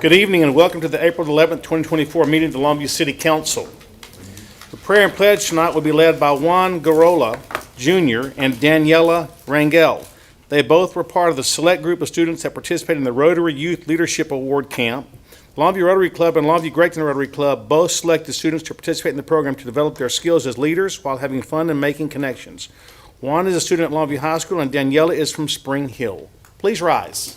Good evening and welcome to the April 11th, 2024 meeting of the Longview City Council. The prayer and pledge tonight will be led by Juan Garola, Jr. and Daniela Rangel. They both were part of the select group of students that participated in the Rotary Youth Leadership Award Camp. Longview Rotary Club and Longview Greaton Rotary Club both selected students to participate in the program to develop their skills as leaders while having fun and making connections. Juan is a student at Longview High School and Daniela is from Spring Hill. Please rise.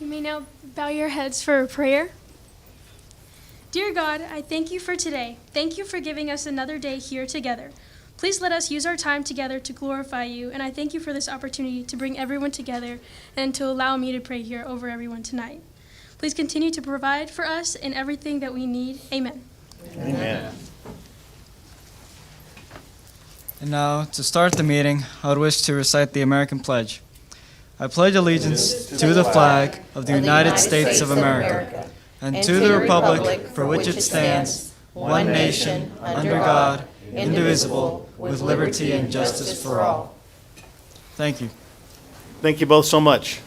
You may now bow your heads for a prayer. Dear God, I thank you for today. Thank you for giving us another day here together. Please let us use our time together to glorify you, and I thank you for this opportunity to bring everyone together and to allow me to pray here over everyone tonight. Please continue to provide for us in everything that we need. Amen. Amen. And now, to start the meeting, I would wish to recite the American Pledge. I pledge allegiance to the flag of the United States of America and to the republic for which it stands, one nation, under God, indivisible, with liberty and justice for all. Thank you. Thank you both so much.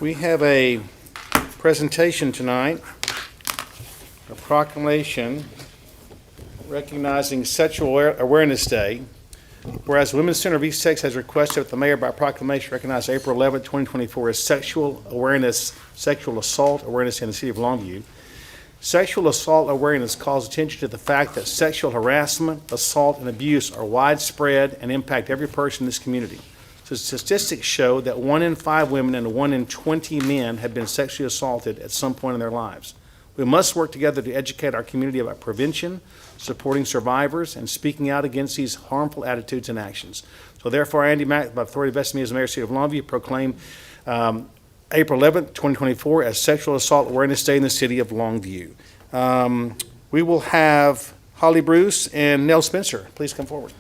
We have a presentation tonight, a proclamation recognizing Sexual Awareness Day. Whereas the Women's Center of East Texas has requested that the mayor by proclamation recognize April 11, 2024 as Sexual Assault Awareness in the city of Longview. Sexual assault awareness calls attention to the fact that sexual harassment, assault, and abuse are widespread and impact every person in this community. So statistics show that 1 in 5 women and 1 in 20 men have been sexually assaulted at some point in their lives. We must work together to educate our community about prevention, supporting survivors, and speaking out against these harmful attitudes and actions. So therefore, Andy Mack, by authority vested in me as Mayor of the City of Longview, proclaim April 11th, 2024 as Sexual Assault Awareness Day in the City of Longview. We will have Holly Bruce and Nell Spencer. Please come forward.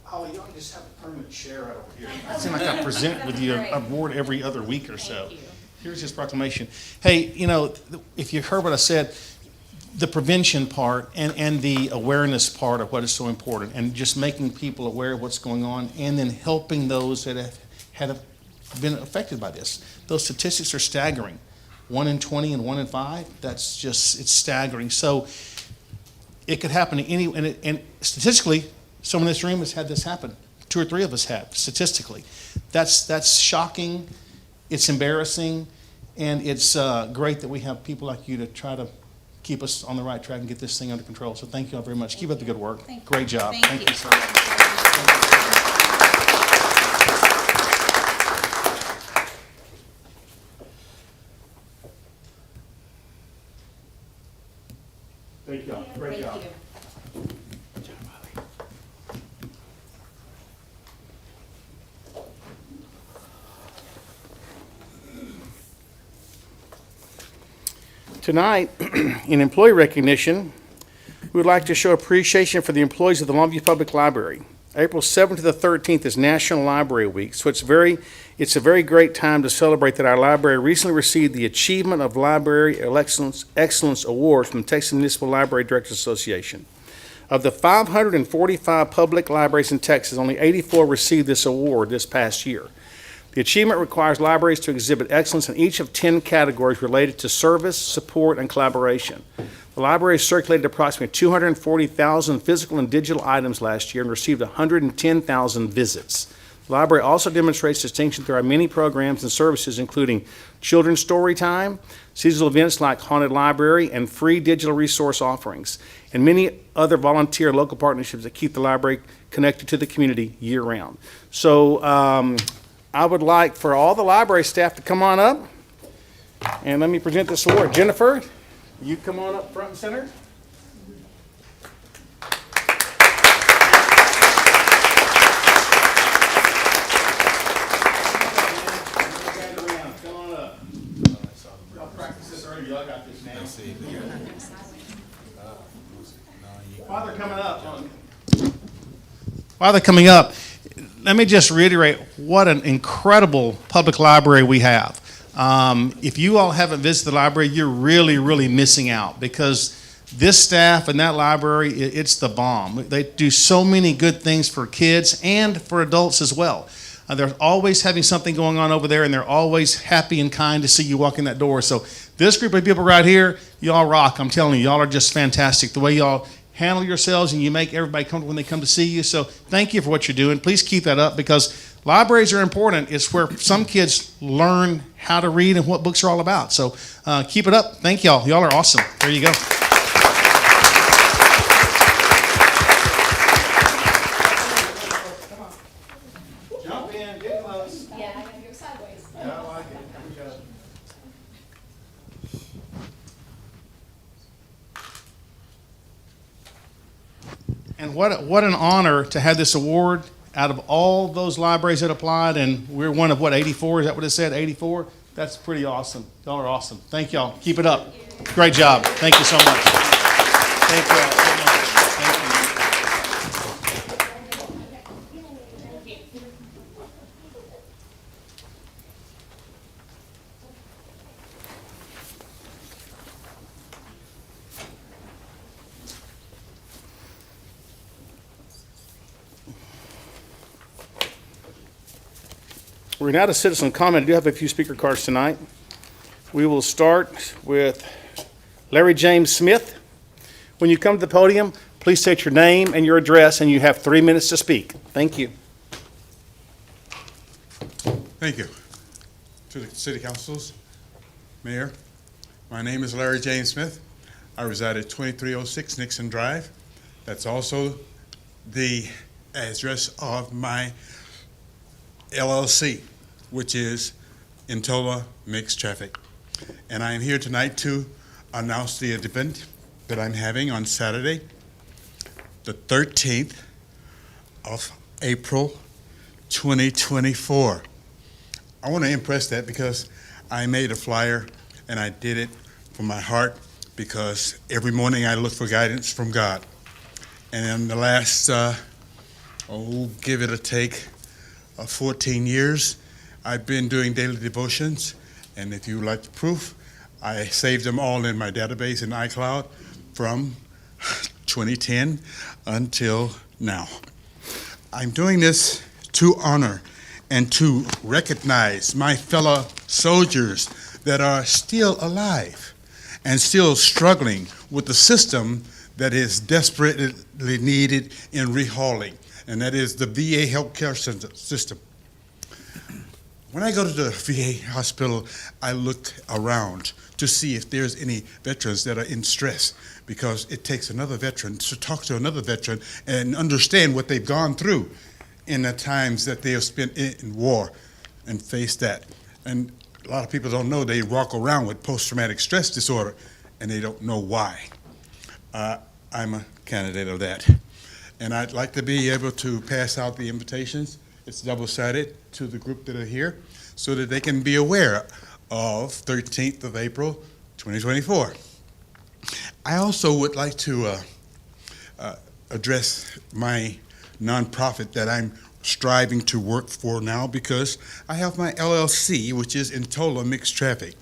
Holly, you ought to just have a permanent chair out over here. It seems like I present with you an award every other week or so. Here's his proclamation. Hey, you know, if you heard what I said, the prevention part and the awareness part of what is so important, and just making people aware of what's going on, and then helping those that have been affected by this. Those statistics are staggering. 1 in 20 and 1 in 5, that's just, it's staggering. So it could happen to any, and statistically, someone in this room has had this happen. 2 or 3 of us have, statistically. That's shocking, it's embarrassing, and it's great that we have people like you to try to keep us on the right track and get this thing under control. So thank you all very much. Keep up the good work. Great job. Thank you so much. Thank you all. Great job. Tonight, in employee recognition, we would like to show appreciation for the employees of the Longview Public Library. April 7th to the 13th is National Library Week, so it's a very great time to celebrate that our library recently received the Achievement of Library Excellence Award from the Texas Municipal Library Directors Association. Of the 545 public libraries in Texas, only 84 received this award this past year. The achievement requires libraries to exhibit excellence in each of 10 categories related to service, support, and collaboration. The library circulated approximately 240,000 physical and digital items last year and received 110,000 visits. The library also demonstrates distinction through our many programs and services, including children's story time, seasonal events like Haunted Library, and free digital resource offerings, and many other volunteer and local partnerships that keep the library connected to the community year-round. So I would like for all the library staff to come on up, and let me present this award. Jennifer, you come on up front and center. Come on up. Y'all practice this earlier. Y'all got this now. While they're coming up, let me just reiterate what an incredible public library we have. If you all haven't visited the library, you're really, really missing out, because this staff and that library, it's the bomb. They do so many good things for kids and for adults as well. They're always having something going on over there, and they're always happy and kind to see you walk in that door. So this group of people right here, y'all rock. I'm telling you, y'all are just fantastic. The way y'all handle yourselves, and you make everybody comfortable when they come to see you. So thank you for what you're doing. Please keep that up, because libraries are important. It's where some kids learn how to read and what books are all about. So keep it up. Thank y'all. Y'all are awesome. There you go. Jump in, get close. Yeah, I gotta go sideways. I like it. Here we go. And what an honor to have this award out of all those libraries that applied, and we're one of, 84? Is that what it said, 84? That's pretty awesome. Y'all are awesome. Thank y'all. Keep it up. Great job. Thank you so much. Thank you all so much. Thank you. We're now to citizen comment. I do have a few speaker cards tonight. We will start with Larry James Smith. When you come to the podium, please state your name and your address, and you have 3 minutes to speak. Thank you. Thank you. To the city councils, mayor, my name is Larry James Smith. I reside at 2306 Nixon Drive. That's also the address of my LLC, which is Intola Mixed Traffic. And I am here tonight to announce the event that I'm having on Saturday, the 13th of April, 2024. I want to impress that because I made a flyer and I did it from my heart, because every morning I look for guidance from God. And in the last, give it a take, 14 years, I've been doing daily devotions, and if you would like the proof, I saved them all in my database in iCloud from 2010 until now. I'm doing this to honor and to recognize my fellow soldiers that are still alive and still struggling with the system that is desperately needed in rehauling, and that is the VA healthcare system. When I go to the VA hospital, I look around to see if there's any veterans that are in stress, because it takes another veteran to talk to another veteran and understand what they've gone through in the times that they have spent in war and faced that. And a lot of people don't know they walk around with post-traumatic stress disorder, and they don't know why. I'm a candidate of that. And I'd like to be able to pass out the invitations. It's double-sided to the group that are here, so that they can be aware of 13th of April, 2024. I also would like to address my nonprofit that I'm striving to work for now, because I have my LLC, which is Intola Mixed Traffic.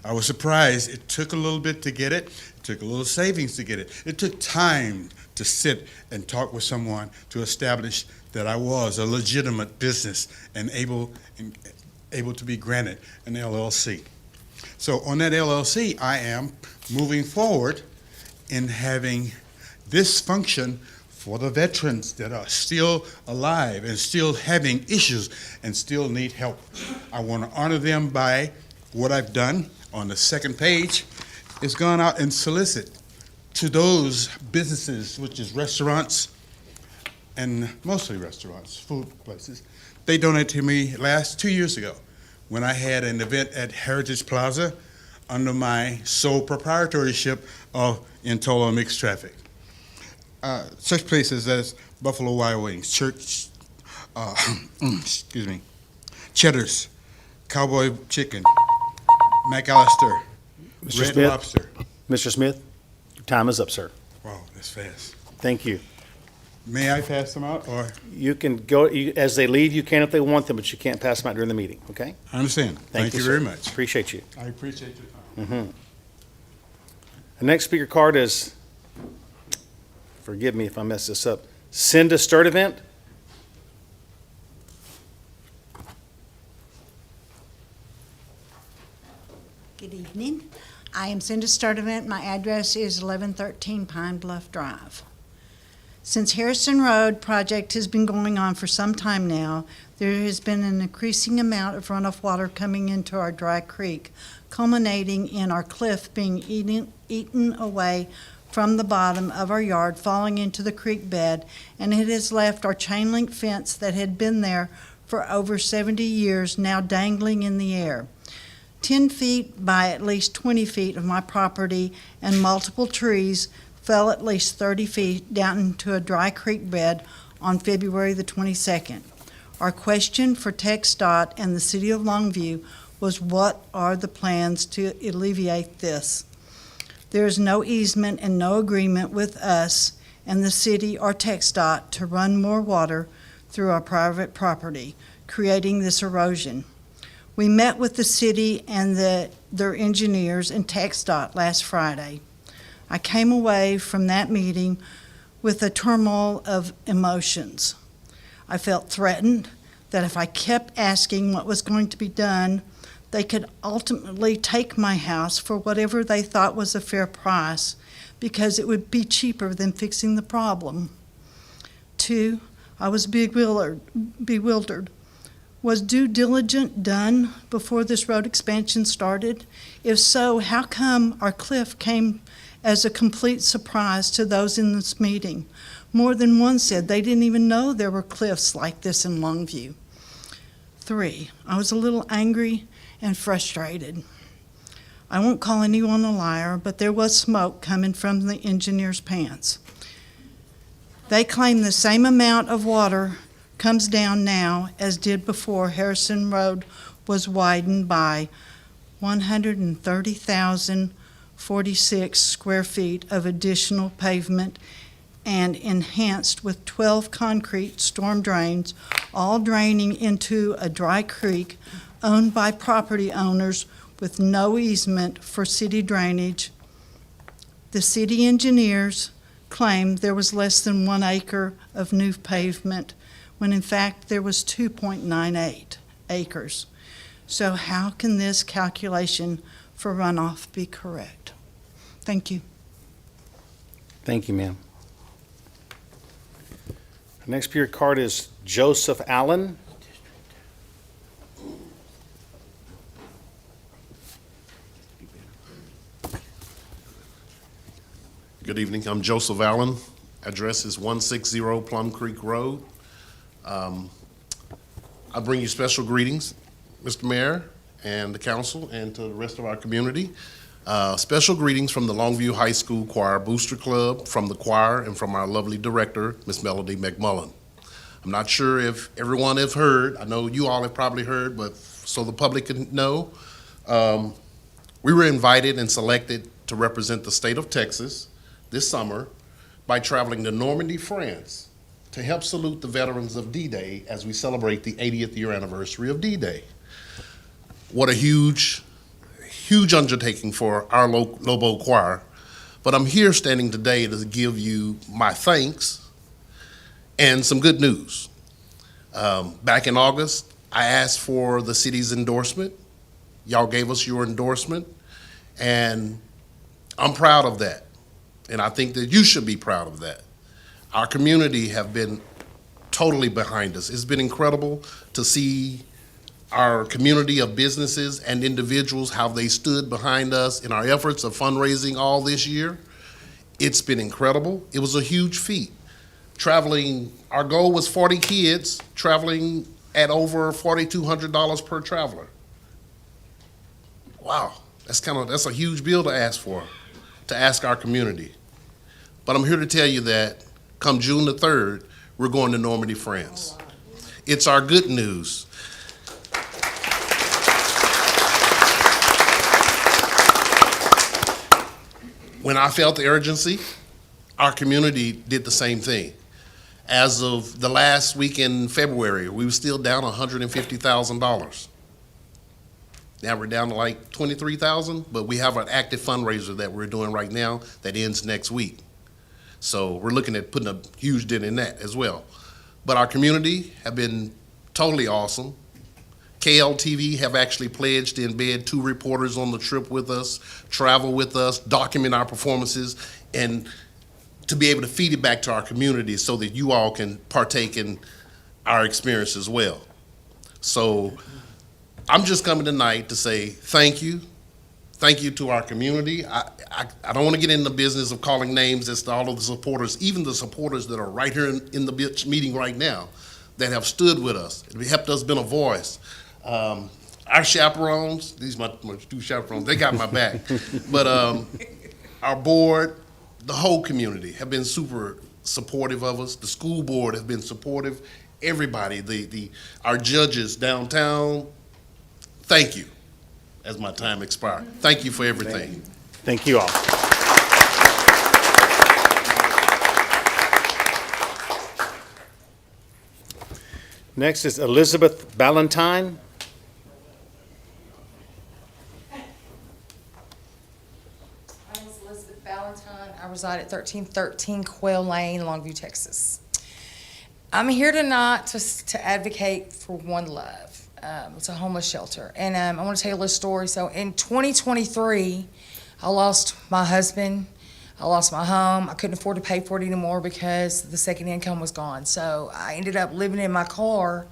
I was surprised. It took a little bit to get it. It took a little savings to get it. It took time to sit and talk with someone to establish that I was a legitimate business and able to be granted an LLC. So on that LLC, I am moving forward in having this function for the veterans that are still alive and still having issues and still need help. I want to honor them by what I've done. On the second page, it's gone out and solicit to those businesses, which is restaurants, and mostly restaurants, food places. They donated to me 2 years ago when I had an event at Heritage Plaza under my sole proprietorship of Intola Mixed Traffic. Such places as Buffalo Wild Wings, Cheddar's, Cowboy Chicken, McAllister, Mr. Red Smith? Lobster. Mr. Smith, your time is up, sir. Wow, that's fast. Thank you. May I pass them out, or? You can go, as they leave, you can if they want them, but you can't pass them out during the meeting, okay? I understand. Thank you sir. very much. Appreciate you. I appreciate your time. The next speaker card is, forgive me if I mess this up, Cinda Sturdivant. Good evening. I am Cinda Sturdivant. My address is 1113 Pine Bluff Drive. Since Harrison Road project has been going on for some time now, there has been an increasing amount of runoff water coming into our dry creek, culminating in our cliff being eaten away from the bottom of our yard, falling into the creek bed, and it has left our chain link fence that had been there for over 70 years now dangling in the air. 10 feet by at least 20 feet of my property and multiple trees fell at least 30 feet down into a dry creek bed on February the 22nd. Our question for TxDOT and the City of Longview was, what are the plans to alleviate this? There is no easement and no agreement with us and the city or TxDOT to run more water through our private property, creating this erosion. We met with the city and their engineers and TxDOT last Friday. I came away from that meeting with a turmoil of emotions. I felt threatened that if I kept asking what was going to be done, they could ultimately take my house for whatever they thought was a fair price because it would be cheaper than fixing the problem. 2, I was bewildered. Was due diligence done before this road expansion started? If so, how come our cliff came as a complete surprise to those in this meeting? More than one said they didn't even know there were cliffs like this in Longview. 3, I was a little angry and frustrated. I won't call anyone a liar, but there was smoke coming from the engineer's pants. They claim the same amount of water comes down now as did before Harrison Road was widened by 130,046 square feet of additional pavement and enhanced with 12 concrete storm drains, all draining into a dry creek owned by property owners with no easement for city drainage. The city engineers claimed there was less than 1 acre of new pavement, when in fact there was 2.98 acres. So how can this calculation for runoff be correct? Thank you. Thank you, ma'am. The next speaker card is Joseph Allen. Good evening. I'm Joseph Allen. Address is 160 Plum Creek Road. I bring you special greetings, Mr. Mayor and the council, and to the rest of our community. Special greetings from the Longview High School Choir Booster Club, from the choir, and from our lovely director, Miss Melody McMullen. I'm not sure if everyone have heard. I know you all have probably heard, but so the public can know, we were invited and selected to represent the state of Texas this summer by traveling to Normandy, France, to help salute the veterans of D-Day as we celebrate the 80th year anniversary of D-Day. What a huge undertaking for our Lobo Choir. But I'm here standing today to give you my thanks and some good news. Back in August, I asked for the city's endorsement. Y'all gave us your endorsement, and I'm proud of that. And I think that you should be proud of that. Our community have been totally behind us. It's been incredible to see our community of businesses and individuals, how they stood behind us in our efforts of fundraising all this year. It's been incredible. It was a huge feat. Traveling, our goal was 40 kids, traveling at over $4,200 per traveler. Wow, that's a huge bill to ask for, to ask our community. But I'm here to tell you that come June the 3rd, we're going to Normandy, France. It's our good news. When I felt the urgency, our community did the same thing. As of the last week in February, we were still down $150,000. Now we're down to like 23,000, but we have an active fundraiser that we're doing right now that ends next week. So we're looking at putting a huge dent in that as well. But our community have been totally awesome. KLTV have actually pledged to embed 2 reporters on the trip with us, travel with us, document our performances, and to be able to feed it back to our community so that you all can partake in our experience as well. So I'm just coming tonight to say thank you. Thank you to our community. I don't want to get in the business of calling names as to all of the supporters, even the supporters that are right here in the meeting right now that have stood with us, helped us been a voice. Our chaperones, these are my 2 chaperones, they got my back. But our board, the whole community have been super supportive of us. The school board has been supportive. Everybody, our judges downtown, thank you. As my time expired. Thank you for everything. Thank you all. Next is Elizabeth Ballantyne. My name is Elizabeth Ballantyne. I reside at 1313 Quail Lane, Longview, Texas. I'm here tonight to advocate for One Love. It's a homeless shelter. And I want to tell you a little story. So in 2023, I lost my husband. I lost my home. I couldn't afford to pay for it anymore because the second income was gone. So I ended up living in my car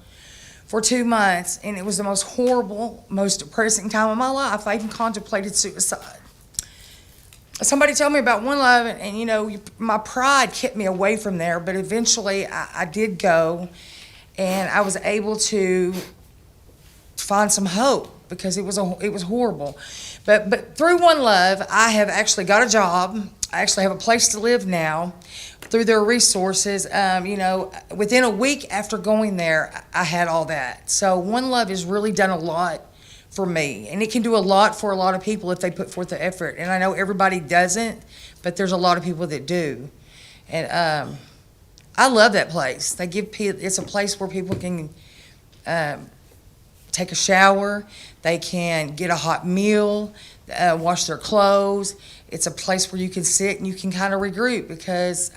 for 2 months, and it was the most horrible, most depressing time of my life. I even contemplated suicide. Somebody told me about One Love, and you know, my pride kept me away from there, but eventually I did go, and I was able to find some hope because it was horrible. But through One Love, I have actually got a job. I actually have a place to live now through their resources. Within a week after going there, I had all that. So One Love has really done a lot for me, and it can do a lot for a lot of people if they put forth the effort. And I know everybody doesn't, but there's a lot of people that do. And I love that place. It's a place where people can take a shower, they can get a hot meal, wash their clothes. It's a place where you can sit and you can kind of regroup, because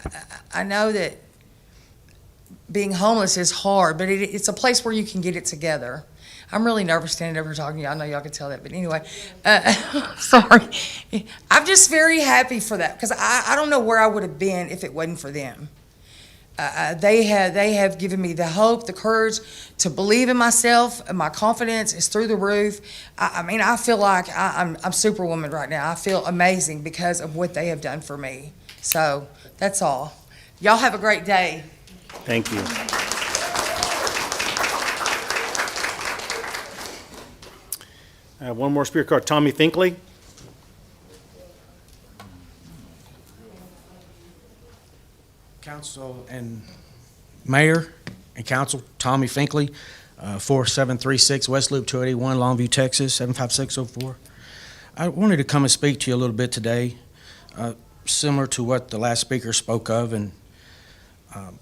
I know that being homeless is hard, but it's a place where you can get it together. I'm really nervous standing over here talking to you. I know y'all can tell that, but anyway, sorry. I'm just very happy for that, because I don't know where I would have been if it wasn't for them. They have given me the hope, the courage to believe in myself, and my confidence is through the roof. I feel like I'm Superwoman right now. I feel amazing because of what they have done for me. So that's all. Y'all have a great day. Thank you. One more speaker card, Tommy Finkley. Council and Mayor and Council, Tommy Finkley, 4736 West Loop 281, Longview, Texas, 75604. I wanted to come and speak to you a little bit today, similar to what the last speaker spoke of. And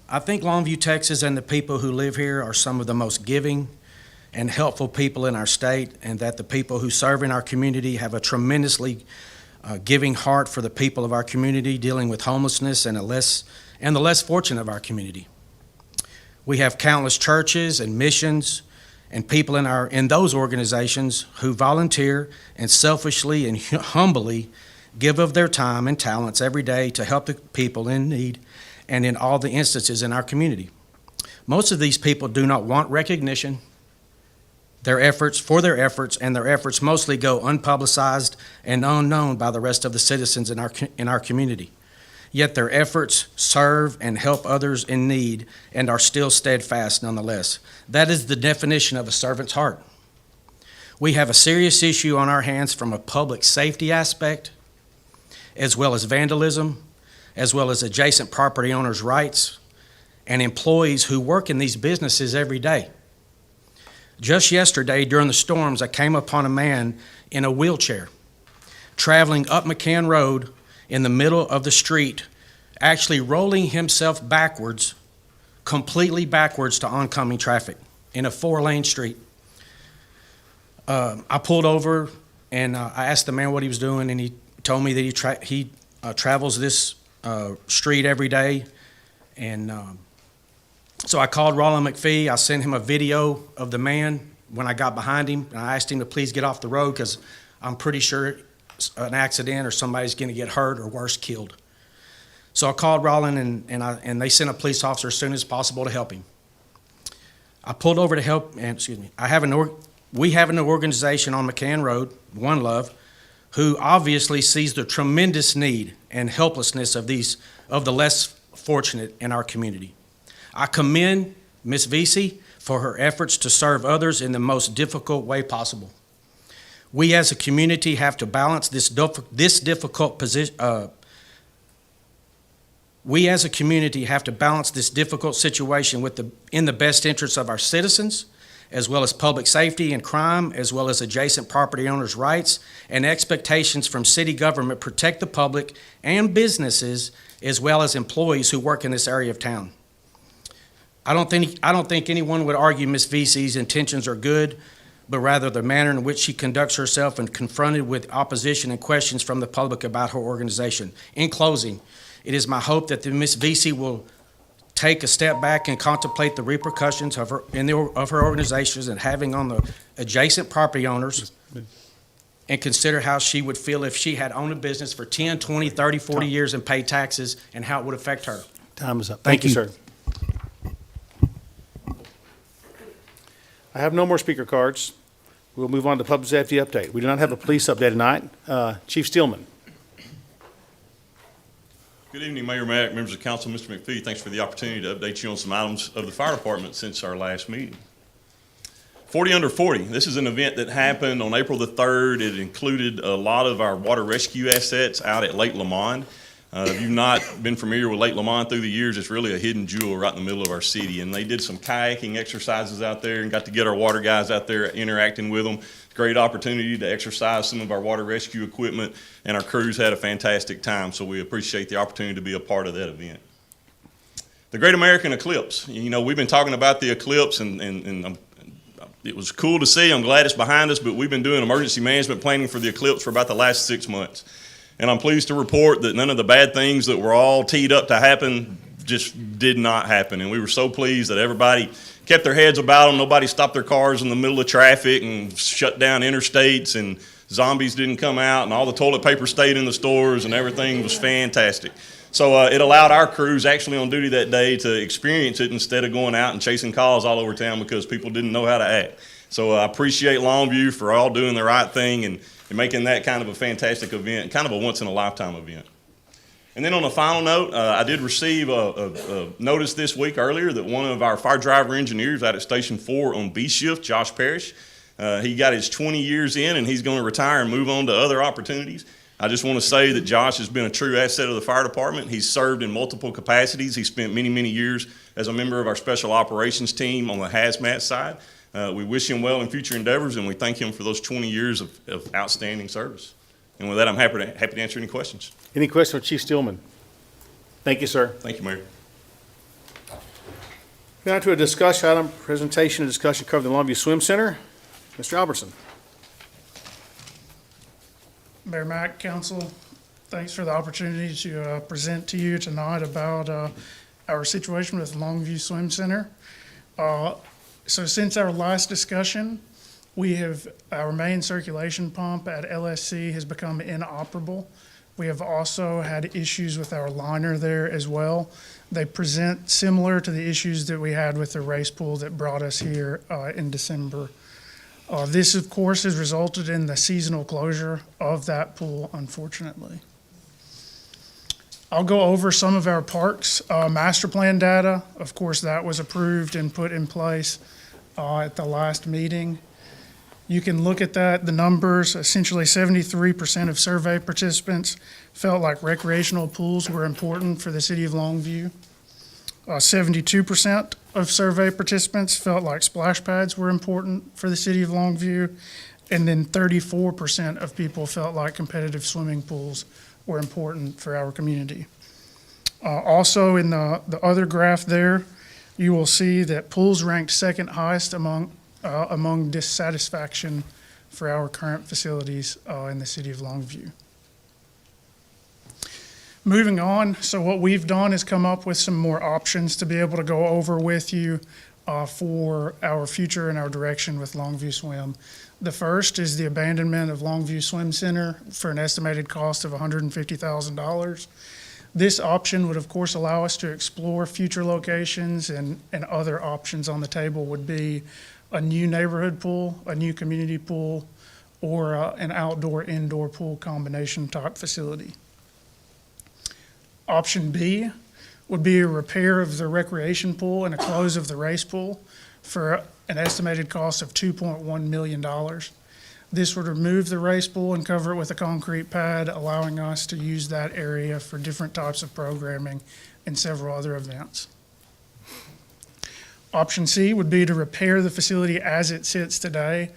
I think Longview, Texas, and the people who live here are some of the most giving and helpful people in our state, and that the people who serve in our community have a tremendously giving heart for the people of our community dealing with homelessness and the less fortunate of our community. We have countless churches and missions and people in those organizations who volunteer and selfishly and humbly give of their time and talents every day to help the people in need and in all the instances in our community. Most of these people do not want recognition. Their efforts, and their efforts mostly go unpublicized and unknown by the rest of the citizens in our community. Yet their efforts serve and help others in need and are still steadfast nonetheless. That is the definition of a servant's heart. We have a serious issue on our hands from a public safety aspect, as well as vandalism, as well as adjacent property owners' rights, and employees who work in these businesses every day. Just yesterday, during the storms, I came upon a man in a wheelchair traveling up McCann Road in the middle of the street, actually rolling himself backwards completely backwards to oncoming traffic in a 4-lane street. I pulled over and I asked the man what he was doing, and he told me that he travels this street every day. And so I called Roland McPhee. I sent him a video of the man when I got behind him. And I asked him to please get off the road because I'm pretty sure an accident or somebody's going to get hurt or worse, killed. So I called Roland, and they sent a police officer as soon as possible to help him. I pulled over to help, and we have an organization on McCann Road, One Love, who obviously sees the tremendous need and helplessness of the less fortunate in our community. I commend Ms. Vesey for her efforts to serve others in the most difficult way possible. We as a community have to balance this difficult position. We as a community have to balance this difficult situation in the best interests of our citizens, as well as public safety and crime, as well as adjacent property owners' rights and expectations from city government protect the public and businesses, as well as employees who work in this area of town. I don't think anyone would argue Ms. Vesey's intentions are good, but rather the manner in which she conducts herself and confronted with opposition and questions from the public about her organization. In closing, it is my hope that Ms. Vesey will take a step back and contemplate the repercussions of her organizations and having on the adjacent property owners, and consider how she would feel if she had owned a business for 10, 20, 30, 40 years and paid taxes, and how it would affect her. Time is up. Thank you, sir. I have no more speaker cards. We'll move on to public safety update. We do not have a police update tonight. Chief Steelman. Good evening, Mayor Mack, members of council, Mr. McPhee. Thanks for the opportunity to update you on some items of the fire department since our last meeting. 40 Under 40. This is an event that happened on April the 3rd. It included a lot of our water rescue assets out at Lake Lamond. If you've not been familiar with Lake Lamond through the years, it's really a hidden jewel right in the middle of our city. And they did some kayaking exercises out there and got to get our water guys out there interacting with them. Great opportunity to exercise some of our water rescue equipment, and our crews had a fantastic time, so we appreciate the opportunity to be a part of that event. The Great American Eclipse. You know, we've been talking about the eclipse, and it was cool to see. I'm glad it's behind us, but we've been doing emergency management planning for the eclipse for about the last 6 months. And I'm pleased to report that none of the bad things that were all teed up to happen just did not happen. And we were so pleased that everybody kept their heads about them. Nobody stopped their cars in the middle of traffic and shut down interstates, and zombies didn't come out, and all the toilet paper stayed in the stores, and everything was fantastic. So it allowed our crews actually on duty that day to experience it instead of going out and chasing calls all over town because people didn't know how to act. So I appreciate Longview for all doing the right thing and making that kind of a fantastic event, kind of a once-in-a-lifetime event. And then on a final note, I did receive a notice this week earlier that one of our fire driver engineers out at Station 4 on B shift, Josh Parrish, he got his 20 years in and he's going to retire and move on to other opportunities. I just want to say that Josh has been a true asset of the fire department. He's served in multiple capacities. He spent many, many years as a member of our special operations team on the hazmat side. We wish him well in future endeavors, and we thank him for those 20 years of outstanding service. And with that, I'm happy to answer any questions. Any questions for Chief Steelman? Thank you, sir. Thank you, Mayor. Now to a discussion item, presentation and discussion covering the Longview Swim Center. Mr. Albertson. Mayor Mack, Council, thanks for the opportunity to present to you tonight about our situation with Longview Swim Center. So since our last discussion, our main circulation pump at LSC has become inoperable. We have also had issues with our liner there as well. They present similar to the issues that we had with the race pool that brought us here in December. This, of course, has resulted in the seasonal closure of that pool, unfortunately. I'll go over some of our parks master plan data. Of course, that was approved and put in place at the last meeting. You can look at that, the numbers. Essentially 73% of survey participants felt like recreational pools were important for the city of Longview. 72% of survey participants felt like splash pads were important for the city of Longview. And then 34% of people felt like competitive swimming pools were important for our community. Also in the other graph there, you will see that pools ranked second highest among dissatisfaction for our current facilities in the city of Longview. Moving on, so what we've done is come up with some more options to be able to go over with you for our future and our direction with Longview Swim. The first is the abandonment of Longview Swim Center for an estimated cost of $150,000. This option would, of course, allow us to explore future locations, and other options on the table would be a new neighborhood pool, a new community pool, or an outdoor-indoor pool combination type facility. Option B would be a repair of the recreation pool and a close of the race pool for an estimated cost of $2.1 million. This would remove the race pool and cover it with a concrete pad, allowing us to use that area for different types of programming and several other events. Option C would be to repair the facility as it sits today.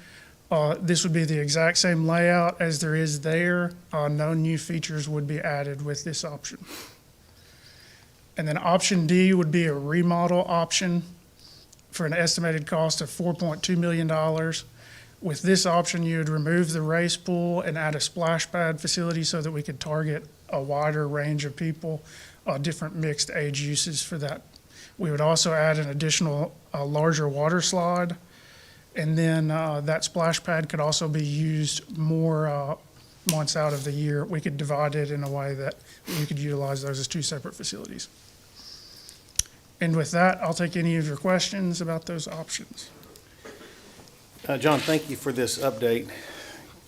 This would be the exact same layout as there is there. No new features would be added with this option. And then option D would be a remodel option for an estimated cost of $4.2 million. With this option, you would remove the race pool and add a splash pad facility so that we could target a wider range of people, different mixed age uses for that. We would also add an additional larger water slide. And then that splash pad could also be used more months out of the year. We could divide it in a way that you could utilize those as two separate facilities. And with that, I'll take any of your questions about those options. John, thank you for this update.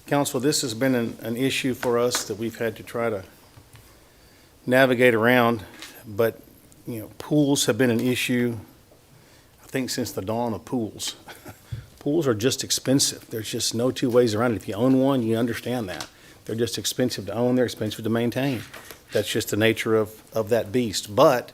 Council, this has been an issue for us that we've had to try to navigate around, but, pools have been an issue, I think, since the dawn of pools. Pools are just expensive. There's just no two ways around it. If you own one, you understand that. They're just expensive to own, they're expensive to maintain. That's just the nature of that beast. But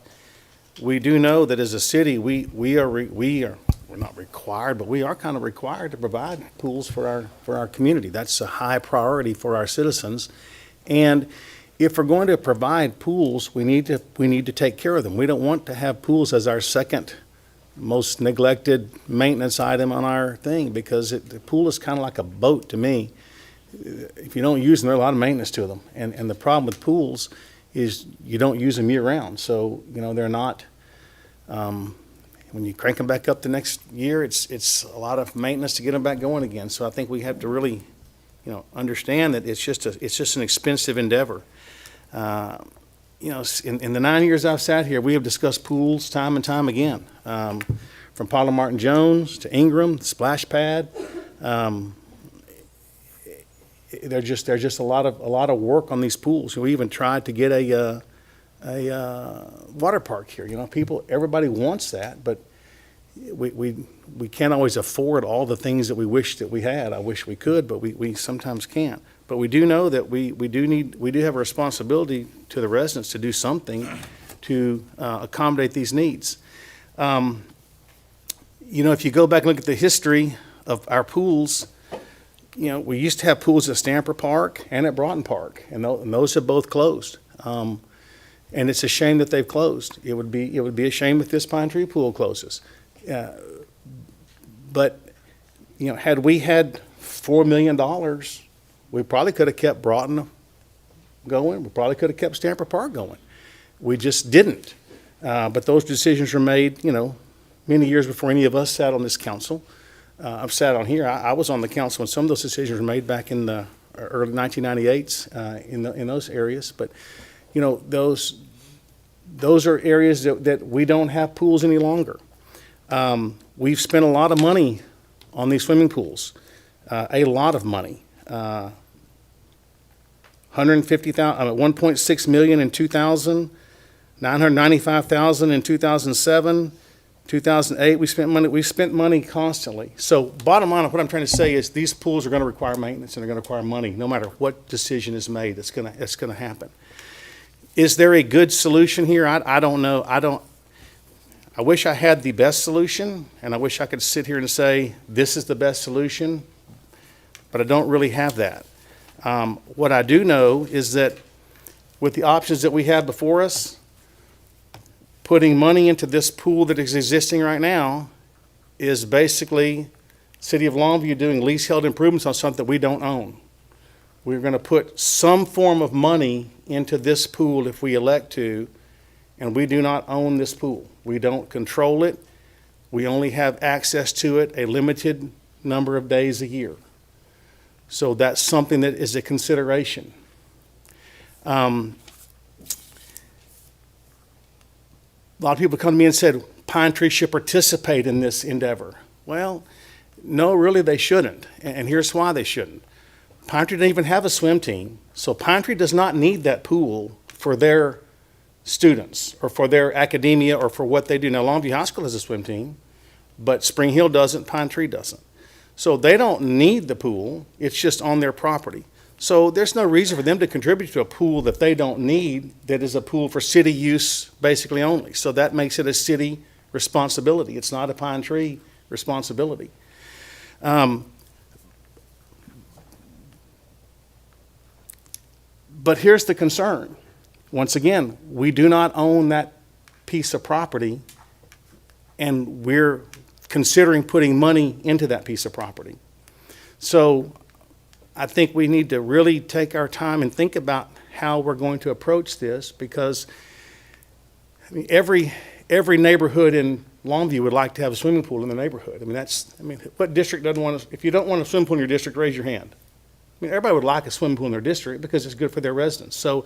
we do know that as a city, we're not required, but we are kind of required to provide pools for our community. That's a high priority for our citizens. And if we're going to provide pools, we need to take care of them. We don't want to have pools as our second most neglected maintenance item on our thing, because the pool is kind of like a boat to me. If you don't use them, there's a lot of maintenance to them. And the problem with pools is you don't use them year round. So, they're not, when you crank them back up the next year, it's a lot of maintenance to get them back going again. So I think we have to really, understand that it's just an expensive endeavor. In the 9 years I've sat here, we have discussed pools time and time again. From Paula Martin Jones to Ingram, the splash pad. There's just a lot of work on these pools. We even tried to get a water park here. Everybody wants that, but we can't always afford all the things that we wish that we had. I wish we could, but we sometimes can't. But we do know that we do have a responsibility to the residents to do something to accommodate these needs. If you go back and look at the history of our pools, we used to have pools at Stamper Park and at Broughton Park, and those have both closed. And it's a shame that they've closed. It would be a shame if this Pine Tree Pool closes. But had we had $4 million, we probably could have kept Broughton going. We probably could have kept Stamper Park going. We just didn't. But those decisions were made, many years before any of us sat on this council. I've sat on here. I was on the council when some of those decisions were made back in the early 1998s in those areas. But those are areas that we don't have pools any longer. We've spent a lot of money on these swimming pools, a lot of money. $1.6 million in 2000, $995,000 in 2007. 2008, we spent money constantly. So bottom line of what I'm trying to say is these pools are going to require maintenance and they're going to require money no matter what decision is made. It's going to happen. Is there a good solution here? I don't know. I wish I had the best solution, and I wish I could sit here and say this is the best solution, but I don't really have that. What I do know is that with the options that we have before us, putting money into this pool that is existing right now is basically City of Longview doing leasehold improvements on something we don't own. We're going to put some form of money into this pool if we elect to, and we do not own this pool. We don't control it. We only have access to it a limited number of days a year. So that's something that is a consideration. A lot of people come to me and said Pine Tree should participate in this endeavor. Well, no, really they shouldn't, and here's why they shouldn't. Pine Tree doesn't even have a swim team, so Pine Tree does not need that pool for their students or for their academia or for what they do. Now, Longview High School has a swim team, but Spring Hill doesn't, Pine Tree doesn't. So they don't need the pool, it's just on their property. So there's no reason for them to contribute to a pool that they don't need, that is a pool for city use basically only. So that makes it a city responsibility. It's not a Pine Tree responsibility. But here's the concern. Once again, we do not own that piece of property, and we're considering putting money into that piece of property. So I think we need to really take our time and think about how we're going to approach this, because I mean, every neighborhood in Longview would like to have a swimming pool in the neighborhood. What district doesn't want to, if you don't want a swimming pool in your district, raise your hand. I mean, everybody would like a swimming pool in their district because it's good for their residents. So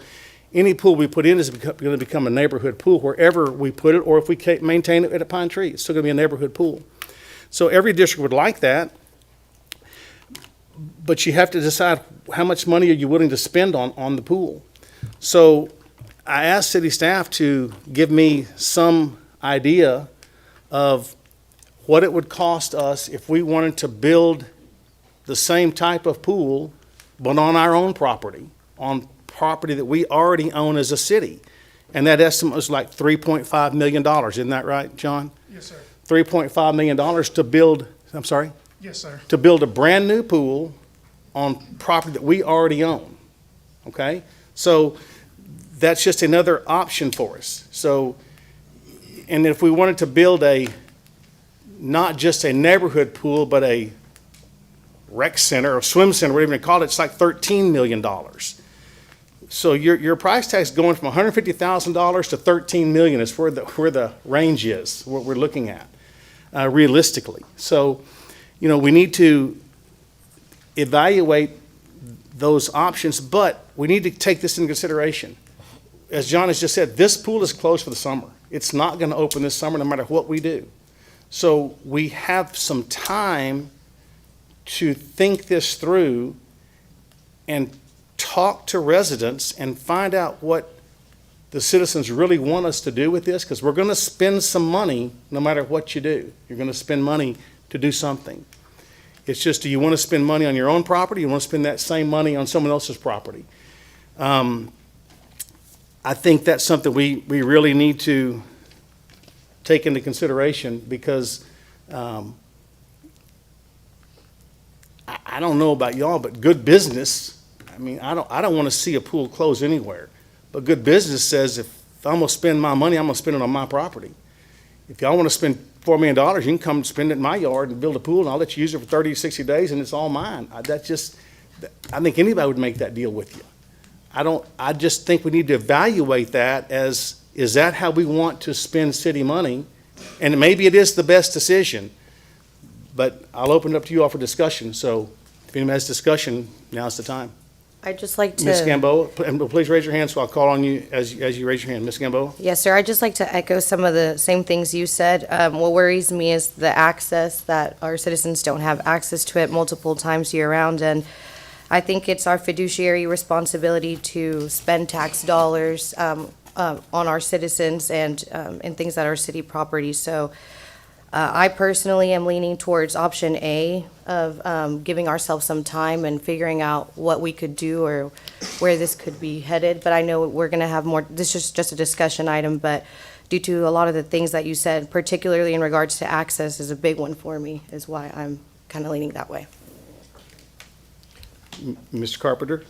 any pool we put in is going to become a neighborhood pool wherever we put it, or if we maintain it at a Pine Tree, it's still going to be a neighborhood pool. So every district would like that, but you have to decide how much money are you willing to spend on the pool. So I asked city staff to give me some idea of what it would cost us if we wanted to build the same type of pool, but on our own property, on property that we already own as a city. And that estimate was like $3.5 million. Isn't that right, John? Yes, sir. $3.5 million to build, I'm sorry? Yes, sir. To build a brand-new pool on property that we already own, okay? So that's just another option for us. So, and if we wanted to build not just a neighborhood pool, but a rec center or swim center, whatever you call it, it's like $13 million. So your price tag is going from $150,000 to $13 million is where the range is, what we're looking at, realistically. So, we need to evaluate those options, but we need to take this into consideration. As John has just said, this pool is closed for the summer. It's not going to open this summer no matter what we do. So we have some time to think this through and talk to residents and find out what the citizens really want us to do with this, because we're going to spend some money no matter what you do. You're going to spend money to do something. It's just, do you want to spend money on your own property? You want to spend that same money on someone else's property? I think that's something we really need to take into consideration, because I don't know about y'all, but good business, I don't want to see a pool close anywhere. But good business says, if I'm going to spend my money, I'm going to spend it on my property. If y'all want to spend $4 million, you can come spend it in my yard and build a pool, and I'll let you use it for 30 to 60 days, and it's all mine. I think anybody would make that deal with you. I just think we need to evaluate that as, is that how we want to spend city money? And maybe it is the best decision, but I'll open it up to you all for discussion. So if anyone has discussion, now's the time. I'd just like to. Ms. Gamboa, and please raise your hand, so I'll call on you as you raise your hand. Ms. Gamboa? Yes, sir. I'd just like to echo some of the same things you said. What worries me is the access, that our citizens don't have access to it multiple times year-round. And I think it's our fiduciary responsibility to spend tax dollars on our citizens and in things that are city property. So I personally am leaning towards option A of giving ourselves some time and figuring out what we could do or where this could be headed. But I know we're going to have more, this is just a discussion item, but due to a lot of the things that you said, particularly in regards to access, is a big one for me, is why I'm kind of leaning that way. Mr. Carpenter?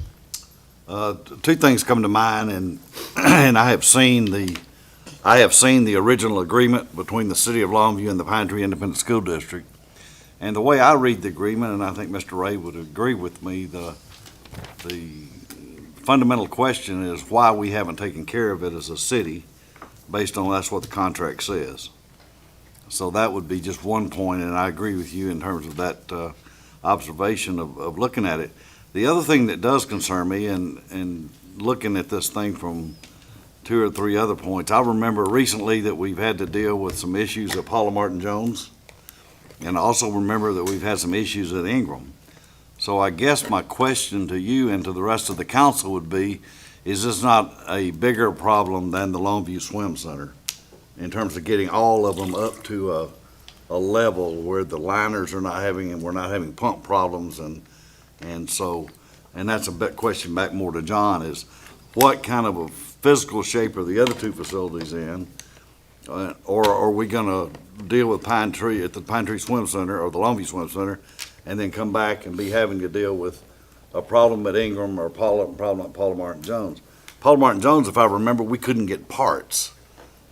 Two things come to mind, and I have seen the I have seen the original agreement between the City of Longview and the Pine Tree Independent School District. And the way I read the agreement, and I think Mr. Ray would agree with me, the fundamental question is why we haven't taken care of it as a city, based on that's what the contract says. So that would be just one point, and I agree with you in terms of that observation of looking at it. The other thing that does concern me, and looking at this thing from 2 or 3 other points, I remember recently that we've had to deal with some issues at Paula Martin Jones, and I also remember that we've had some issues at Ingram. So I guess my question to you and to the rest of the council would be, is this not a bigger problem than the Longview Swim Center in terms of getting all of them up to a level where the liners are not having, and we're not having pump problems, and so, and that's a big question back more to John, is what kind of a physical shape are the other 2 facilities in? Or are we gonna deal with Pine Tree at the Pine Tree Swim Center or the Longview Swim Center, and then come back and be having to deal with a problem at Ingram or problem at Paula Martin Jones? Paula Martin Jones, if I remember, we couldn't get parts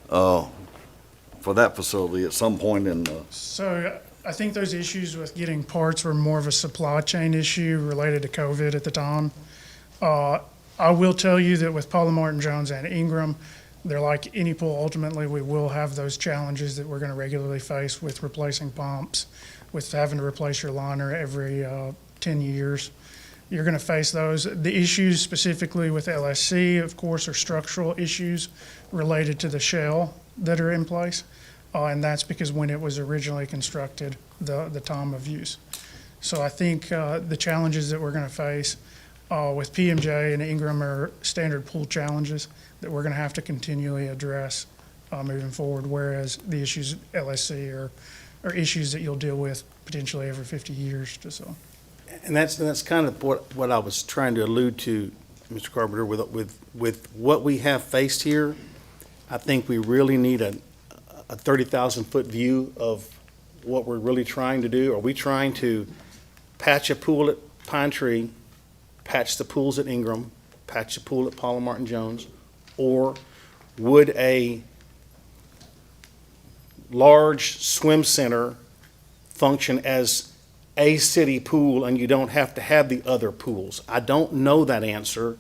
for that facility at some point in the. So I think those issues with getting parts were more of a supply chain issue related to COVID at the time. I will tell you that with Paula Martin Jones and Ingram, they're like any pool. Ultimately, we will have those challenges that we're going to regularly face with replacing pumps, with having to replace your liner every 10 years. You're going to face those. The issues specifically with LSC, of course, are structural issues related to the shell that are in place. And that's because when it was originally constructed, the time of use. So I think the challenges that we're going to face with PMJ and Ingram are standard pool challenges that we're going to have to continually address moving forward, whereas the issues at LSC are issues that you'll deal with potentially every 50 years or so. And that's kind of what I was trying to allude to, Mr. Carpenter, with what we have faced here. I think we really need a 30,000-foot view of what we're really trying to do. Are we trying to patch a pool at Pine Tree, patch the pools at Ingram, patch the pool at Paula Martin Jones, or would a large swim center function as a city pool and you don't have to have the other pools? I don't know that answer,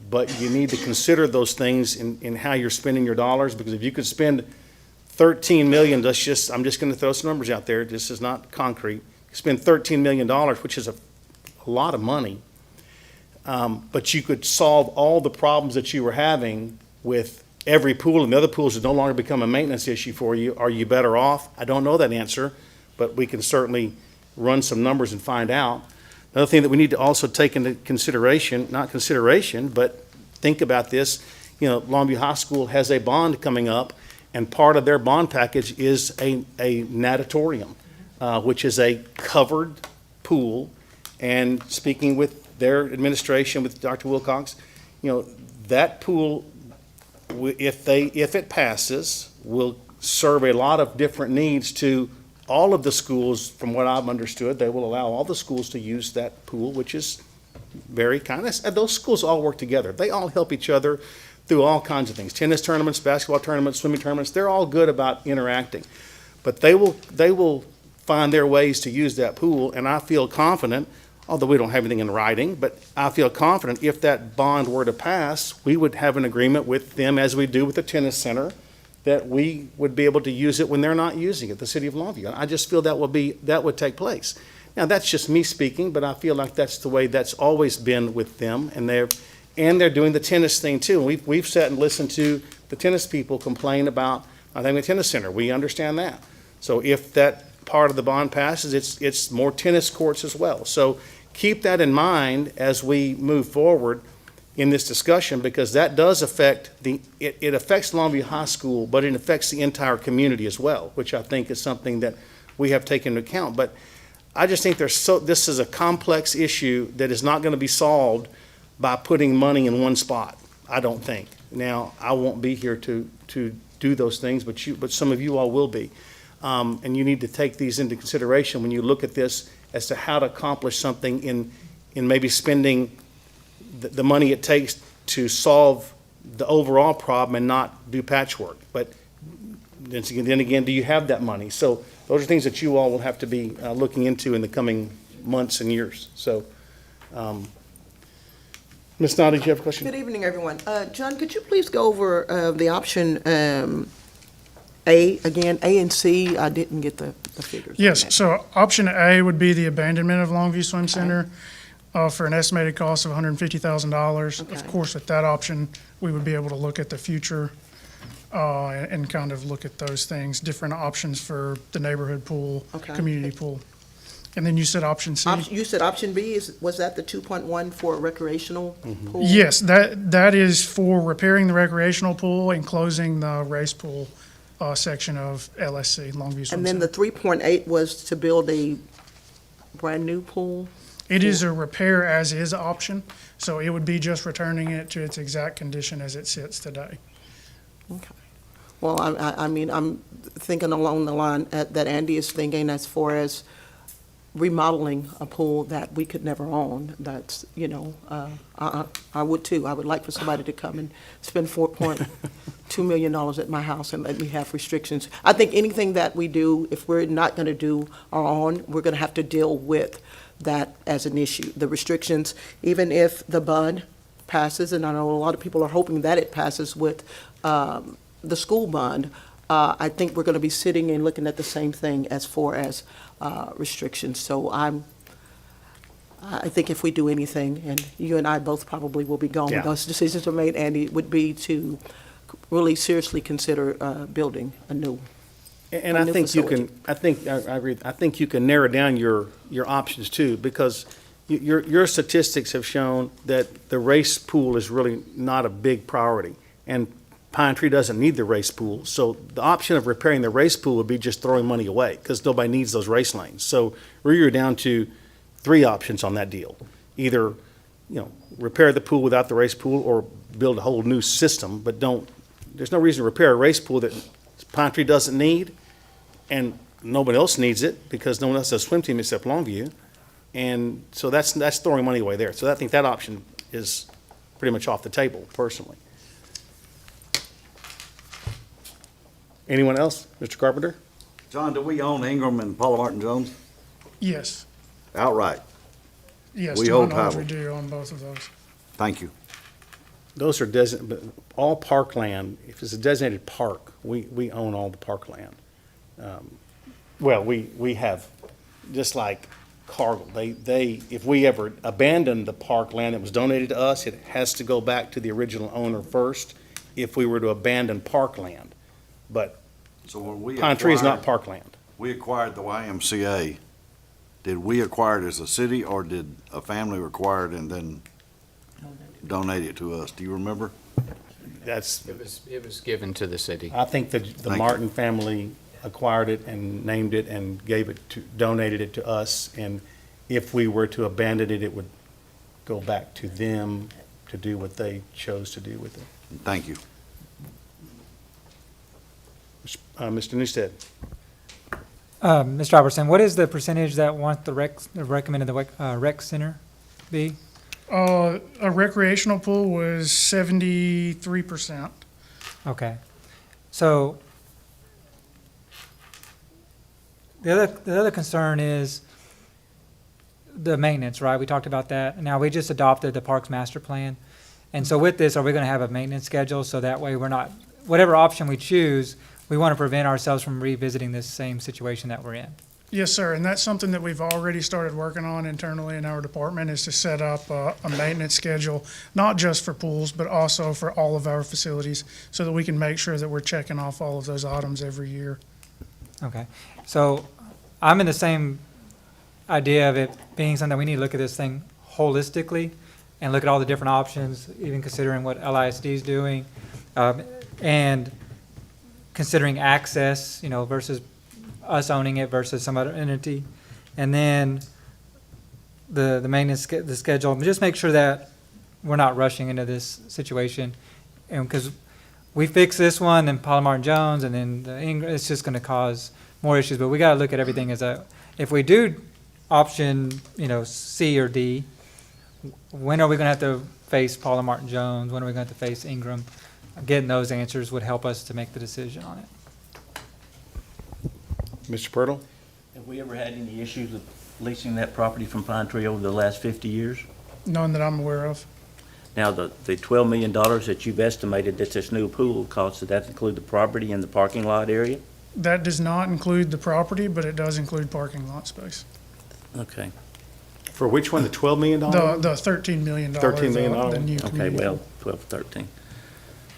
but you need to consider those things in how you're spending your dollars, because if you could spend 13 million, I'm just going to throw some numbers out there, this is not concrete, spend $13 million, which is a lot of money, but you could solve all the problems that you were having with every pool, and the other pools would no longer become a maintenance issue for you. Are you better off? I don't know that answer, but we can certainly run some numbers and find out. Another thing that we need to also take into consideration, not consideration, but think about this, Longview High School has a bond coming up, and part of their bond package is a natatorium, which is a covered pool. And speaking with their administration, with Dr. Wilcox, that pool, if it passes, will serve a lot of different needs to all of the schools. From what I've understood, they will allow all the schools to use that pool, which is very kind of, those schools all work together. They all help each other through all kinds of things. Tennis tournaments, basketball tournaments, swimming tournaments, they're all good about interacting. But they will find their ways to use that pool, and I feel confident, although we don't have anything in writing, but I feel confident if that bond were to pass, we would have an agreement with them, as we do with the tennis center, that we would be able to use it when they're not using it, the city of Longview. I just feel that would take place. Now, that's just me speaking, but I feel like that's the way that's always been with them, and they're doing the tennis thing too. We've sat and listened to the tennis people complain about not having a tennis center. We understand that. So if that part of the bond passes, it's more tennis courts as well. So keep that in mind as we move forward in this discussion, because that does affect it affects Longview High School, but it affects the entire community as well, which I think is something that we have taken into account. But I just think this is a complex issue that is not going to be solved by putting money in one spot, I don't think. Now, I won't be here to do those things, but some of you all will be. And you need to take these into consideration when you look at this as to how to accomplish something in maybe spending the money it takes to solve the overall problem and not do patchwork. But then again, do you have that money? So those are things that you all will have to be looking into in the coming months and years. So, Ms. Noddy, do you have a question? Good evening, everyone. John, could you please go over the option A, again, A and C? I didn't get the figures. on Yes, that. so option A would be the abandonment of Longview Swim Center for an estimated cost of $150,000. Of Okay. course, with that option, we would be able to look at the future and kind of look at those things, different options for the neighborhood pool, Okay. community pool. And then you said option C? You said option B, was that the 2.1 for a recreational pool? Yes, that is for repairing the recreational pool and closing the race pool section of LSC, Longview Swim And then Center. the 3.8 was to build a brand-new pool? It is a repair as is option, so it would be just returning it to its exact condition as it sits today. Okay. Well, I mean, I'm thinking along the line that Andy is thinking as far as remodeling a pool that we could never own. That's, I would too. I would like for somebody to come and spend $4.2 million at my house and let me have restrictions. I think anything that we do, if we're not going to do our own, we're going to have to deal with that as an issue. The restrictions, even if the bond passes, and I know a lot of people are hoping that it passes with the school bond, I think we're going to be sitting and looking at the same thing as far as restrictions. So I think if we do anything, and you and I both probably will be gone Yeah. when those decisions are made, Andy, would be to really seriously consider building a new. And A I new think you facility. I agree, I think you can narrow down your options too, because your statistics have shown that the race pool is really not a big priority. And Pine Tree doesn't need the race pool, so the option of repairing the race pool would be just throwing money away, because nobody needs those race lanes. So you're down to 3 options on that deal. Either, repair the pool without the race pool, or build a whole new system, but there's no reason to repair a race pool that Pine Tree doesn't need, and nobody else needs it, because no one else has a swim team except Longview. And so that's throwing money away there. So I think that option is pretty much off the table, personally. Anyone else? Mr. Carpenter? John, do we own Ingram and Paula Martin Jones Yes, outright? yes, We to my hold knowledge, we title. do on both of those. Thank you. Those are all parkland. If it's a designated park, we own all the parkland. Well, we have, just like Cargill, if we ever abandon the parkland that was donated to us, it has to go back to the original owner first if we were to abandon parkland. But So when we Pine Tree is not acquired- parkland. We acquired the YMCA. Did we acquire it as a city, or did a family acquire it and then donate it to us? Do you remember? It was given to the city. I think the you. Martin family acquired it and named it and donated it to us. And if we were to abandon it, it would go back to them to do what they chose to do with it. Thank you. Mr. Newstead? Mr. Robertson, what is the percentage that want the recommended rec center be? A recreational pool was 73%. Okay. So the other concern is the maintenance, right? We talked about that. Now, we just adopted the Parks Master Plan. And so with this, are we going to have a maintenance schedule so that way we're not, whatever option we choose, we want to prevent ourselves from revisiting this same situation that we're in? Yes, sir, and that's something that we've already started working on internally in our department, is to set up a maintenance schedule, not just for pools, but also for all of our facilities, so that we can make sure that we're checking off all of those items every year. Okay. So I'm in the same idea of it being something we need to look at this thing holistically and look at all the different options, even considering what LISD is doing, and considering access, versus us owning it versus some other entity. And then the maintenance, the schedule, just make sure that we're not rushing into this situation. And because we fix this one, then Paula Martin Jones, and then it's just going to cause more issues. But we got to look at everything as if we do option, C or D, when are we going to have to face Paula Martin Jones? When are we going to face Ingram? Getting those answers would help us to make the decision on it. Mr. Purtle? Have we ever had any issues with leasing that property from Pine Tree over the last 50 years? None that I'm aware of. Now, the $12 million that you've estimated that this new pool will cost, does that include the property and the parking lot area? That does not include the property, but it does include parking lot space. Okay. For which one, the $12 million? The $13 million. $13 million. The new Okay, community well, pool. 12, 13.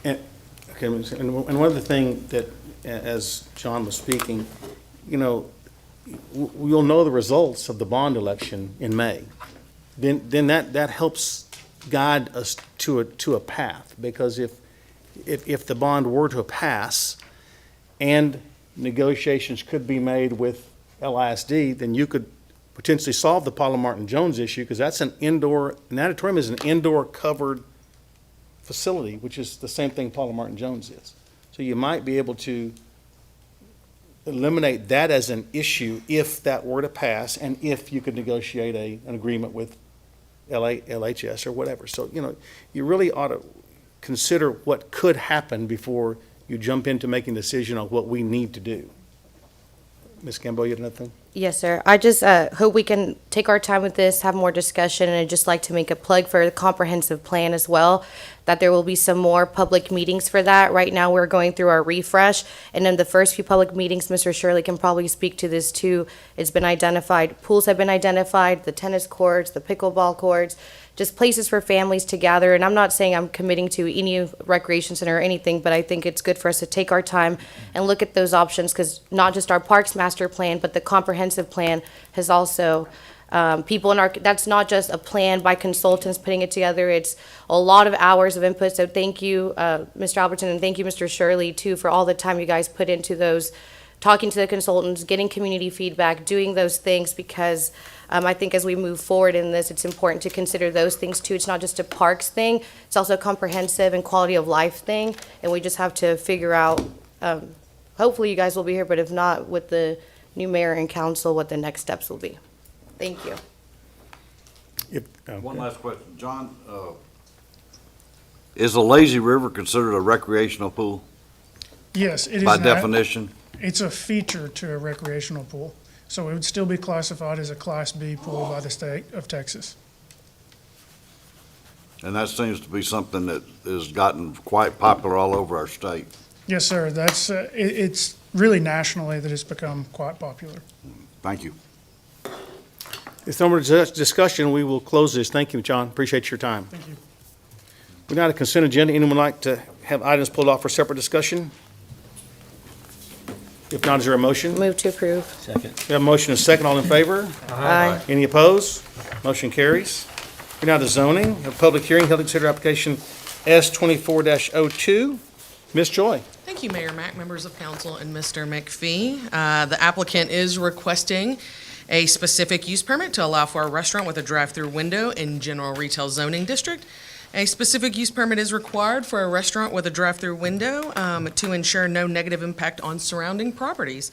Okay, and one other thing that, as John was speaking, you know, we'll know the results of the bond election in May. Then that helps guide us to a path, because if the bond were to pass and negotiations could be made with LISD, then you could potentially solve the Paula Martin Jones issue, because that's an auditorium is an indoor covered facility, which is the same thing Paula Martin Jones is. So you might be able to eliminate that as an issue if that were to pass, and if you could negotiate an agreement with LHS or whatever. So, you know, you really ought to consider what could happen before you jump into making a decision on what we need to do. Ms. Gamble, you had another thing? Yes, sir. I just hope we can take our time with this, have more discussion, and I'd just like to make a plug for the comprehensive plan as well, that there will be some more public meetings for that. Right now, we're going through our refresh, and in the first few public meetings, Mr. Shirley can probably speak to this too. It's been identified, pools have been identified, the tennis courts, the pickleball courts, just places for families to gather. And I'm not saying I'm committing to any recreation center or anything, but I think it's good for us to take our time and look at those options, because not just our Parks Master Plan, but the comprehensive plan has also people in our, that's not just a plan by consultants putting it together. It's a lot of hours of input. So thank you, Mr. Albertson, and thank you, Mr. Shirley, too, for all the time you guys put into those, talking to the consultants, getting community feedback, doing those things, because I think as we move forward in this, it's important to consider those things too. It's not just a parks thing, it's also a comprehensive and quality of life thing, and we just have to figure out, hopefully you guys will be here, but if not, with the new mayor and council, what the next steps will be. Thank you. One last question. John, is the lazy river considered a recreational pool Yes, it is. by definition? It's a feature to a recreational pool. So it would still be classified as a Class B pool by the state of Texas. And that seems to be something that has gotten quite popular all over our state. Yes, sir. That's, it's really nationally that it's become quite popular. Thank you. If no more discussion, we will close this. Thank you, John. Appreciate your time. Thank you. We're now at a consent agenda. Anyone like to have items pulled off for separate discussion? If not, is there a motion? Move to approve. Second. We have a motion and a second. All in favor? Aye. Any opposed? Motion carries. We're now to zoning. A public hearing held to consider application S24-02. Ms. Joy. Thank you, Mayor Mack, members of council, and Mr. McPhee. The applicant is requesting a specific use permit to allow for a restaurant with a drive-through window in general retail zoning district. A specific use permit is required for a restaurant with a drive-through window to ensure no negative impact on surrounding properties.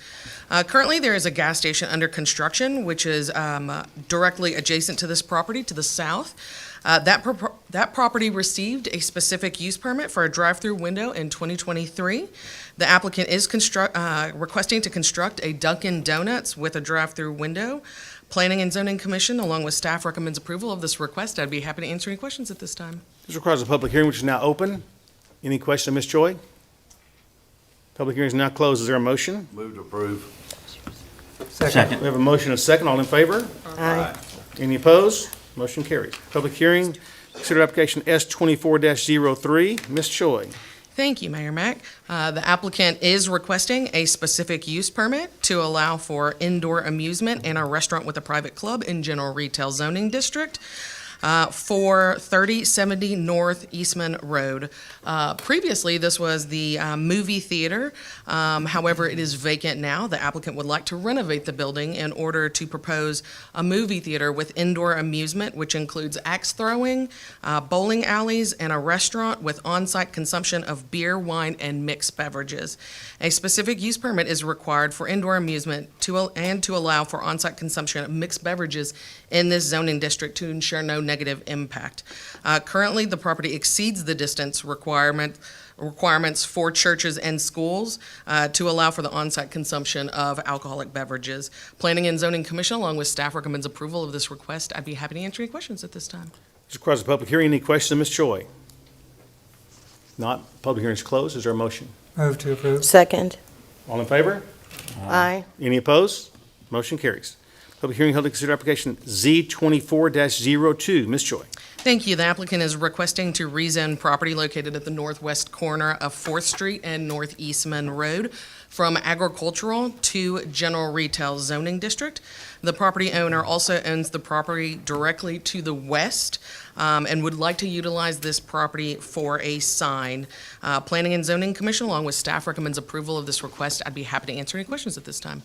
Currently, there is a gas station under construction, which is directly adjacent to this property to the south. That property received a specific use permit for a drive-through window in 2023. The applicant is requesting to construct a Dunkin' Donuts with a drive-through window. Planning and Zoning Commission, along with staff, recommends approval of this request. I'd be happy to answer any questions at this time. This requires a public hearing, which is now open. Any question, Ms. Joy? Public hearing is now closed. Is there a motion? Move to approve. Second. We have a motion and a second. All in favor? Aye. Any opposed? Motion carries. Public hearing, consider application S24-03. Ms. Choi. Thank you, Mayor Mack. The applicant is requesting a specific use permit to allow for indoor amusement and a restaurant with a private club in general retail zoning district for 3070 North Eastman Road. Previously, this was the movie theater. However, it is vacant now. The applicant would like to renovate the building in order to propose a movie theater with indoor amusement, which includes axe throwing, bowling alleys, and a restaurant with on-site consumption of beer, wine, and mixed beverages. A specific use permit is required for indoor amusement to allow for on-site consumption of mixed beverages in this zoning district to ensure no negative impact. Currently, the property exceeds the distance requirements for churches and schools to allow for the on-site consumption of alcoholic beverages. Planning and Zoning Commission, along with staff, recommends approval of this request. I'd be happy to answer any questions at this time. This requires a public hearing. Any questions of Ms. Choi? Not. Public hearing is closed. Is there a motion? Move to approve. Second. All in favor? Aye. Any opposed? Motion carries. Public hearing held to consider application Z24-02. Ms. Choi. Thank you. The applicant is requesting to rezone property located at the northwest corner of 4th Street and North Eastman Road from agricultural to general retail zoning district. The property owner also owns the property directly to the west and would like to utilize this property for a sign. Planning and Zoning Commission, along with staff, recommends approval of this request. I'd be happy to answer any questions at this time.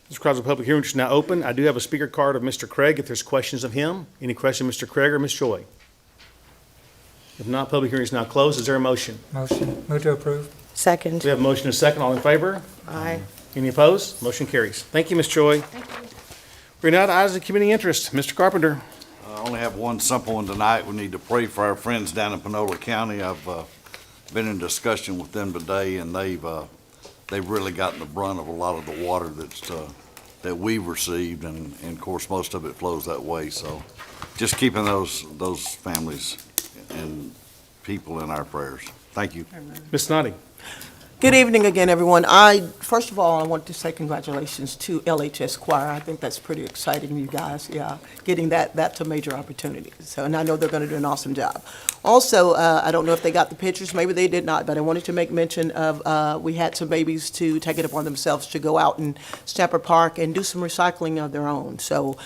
This requires a public hearing which is now open. I do have a speaker card of Mr. Craig if there's questions of him. Any question, Mr. Craig or Ms. Choi? If not, public hearing is now closed. Is there a motion? Motion. Move to approve. Second. We have a motion and a second. All in favor? Aye. Any opposed? Motion carries. Thank you, Ms. Choi. We're now to items of community interest. Mr. Carpenter. I only have one simple one tonight. We need to pray for our friends down in Panola County. I've been in discussion with them today, and they've really gotten the brunt of a lot of the water that we've received, and of course, most of it flows that way. So just keeping those families and people in our prayers. Thank you. Ms. Snoddy. Good evening again, everyone. First of all, I want to say congratulations to LHS Choir. I think that's pretty exciting, you guys, getting that's a major opportunity. So, and I know they're going to do an awesome job. Also, I don't know if they got the pictures, maybe they did not, but I wanted to make mention of, we had some babies to take it upon themselves to go out in Snapper Park and do some recycling of their own. So,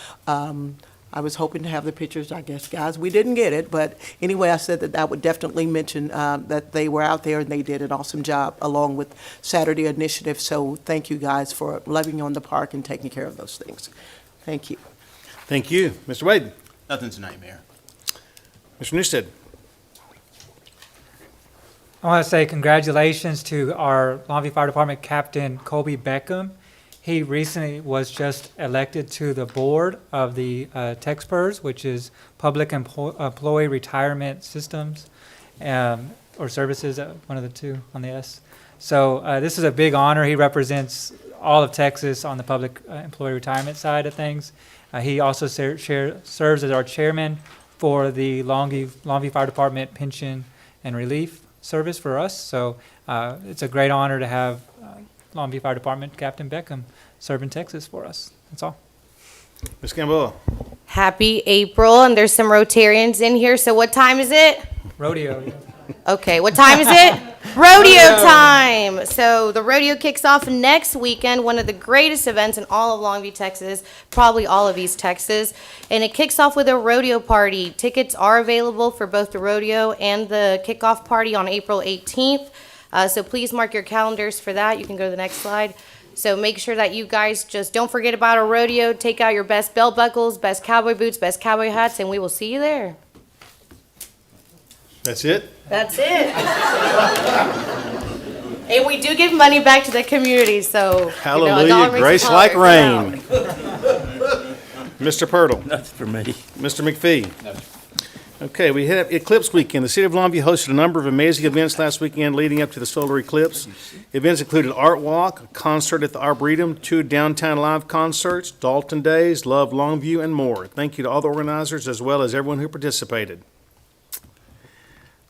I was hoping to have the pictures, I guess, guys. We didn't get it, but anyway, I said that I would definitely mention that they were out there and they did an awesome job along with Saturday Initiative. So thank you guys for loving on the park and taking care of those things. Thank you. Thank you. Mr. Wade. Nothing tonight, Mayor. Mr. Newstead. I want to say congratulations to our Longview Fire Department Captain Colby Beckham. He recently was just elected to the board of the TexPERS, which is Public Employee Retirement Systems or Services, one of the two on the S. So this is a big honor. He represents all of Texas on the public employee retirement side of things. He also serves as our chairman for the Longview Fire Department Pension and Relief Service for us. So it's a great honor to have Longview Fire Department Captain Beckham serving Texas for us. That's all. Ms. Gamboa. Happy April, and there's some Rotarians in here. So what time is it? Rodeo. Okay, what time is it? Rodeo time. So the rodeo kicks off next weekend, one of the greatest events in all of Longview, Texas, probably all of East Texas. And it kicks off with a rodeo party. Tickets are available for both the rodeo and the kickoff party on April 18th. So please mark your calendars for that. You can go to the next slide. So make sure that you guys just don't forget about our rodeo. Take out your best belt buckles, best cowboy boots, best cowboy hats, and we will see you there. That's it? That's it. And we do give money back to the community, so hallelujah, grace like rain. Mr. Purtle. Nothing for me. Mr. McPhee. Okay, we hit Eclipse Weekend. The City of Longview hosted a number of amazing events last weekend leading up to the solar eclipse. Events included Art Walk, a concert at the Arboretum, 2 downtown live concerts, Dalton Days, Love Longview, and more. Thank you to all the organizers as well as everyone who participated.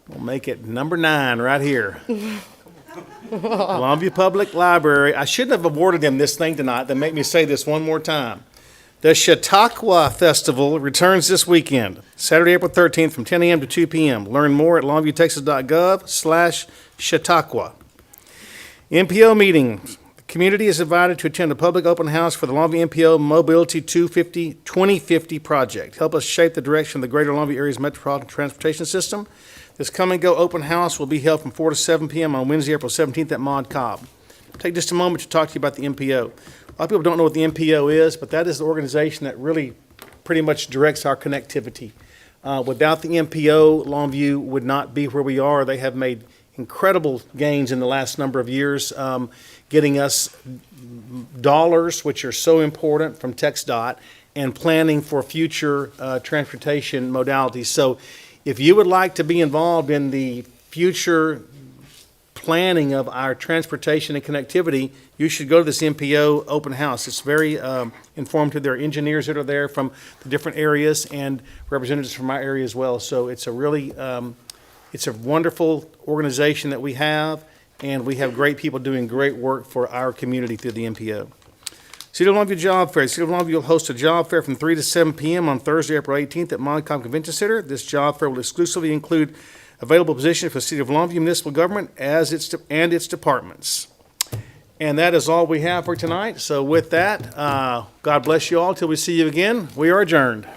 We'll make it number 9 right here. Longview Public Library. I shouldn't have awarded them this thing tonight. They make me say this one more time. The Chautauqua Festival returns this weekend, Saturday, April 13th from 10 a.m. to 2 p.m. Learn more at longviewtexas.gov/Chautauqua. MPO meeting. The community is invited to attend a public open house for the Longview MPO Mobility 2050 project. Help us shape the direction of the greater Longview area's metropolitan transportation system. This come and go open house will be held from 4 to 7 p.m. on Wednesday, April 17th at Mod Cobb. Take just a moment to talk to you about the MPO. A lot of people don't know what the MPO is, but that is the organization that really pretty much directs our connectivity. Without the MPO, Longview would not be where we are. They have made incredible gains in the last number of years, getting us dollars, which are so important from TxDOT, and planning for future transportation modalities. So if you would like to be involved in the future planning of our transportation and connectivity, you should go to this MPO open house. It's very informative. There are engineers that are there from the different areas and representatives from our area as well. So it's a really, it's a wonderful organization that we have, and we have great people doing great work for our community through the MPO. City of Longview Job Fair. City of Longview will host a job fair from 3 to 7 p.m. on Thursday, April 18th at Moncom Convention Center. This job fair will exclusively include available positions for the City of Longview municipal government and its departments. And that is all we have for tonight. So with that, God bless you all till we see you again. We are adjourned.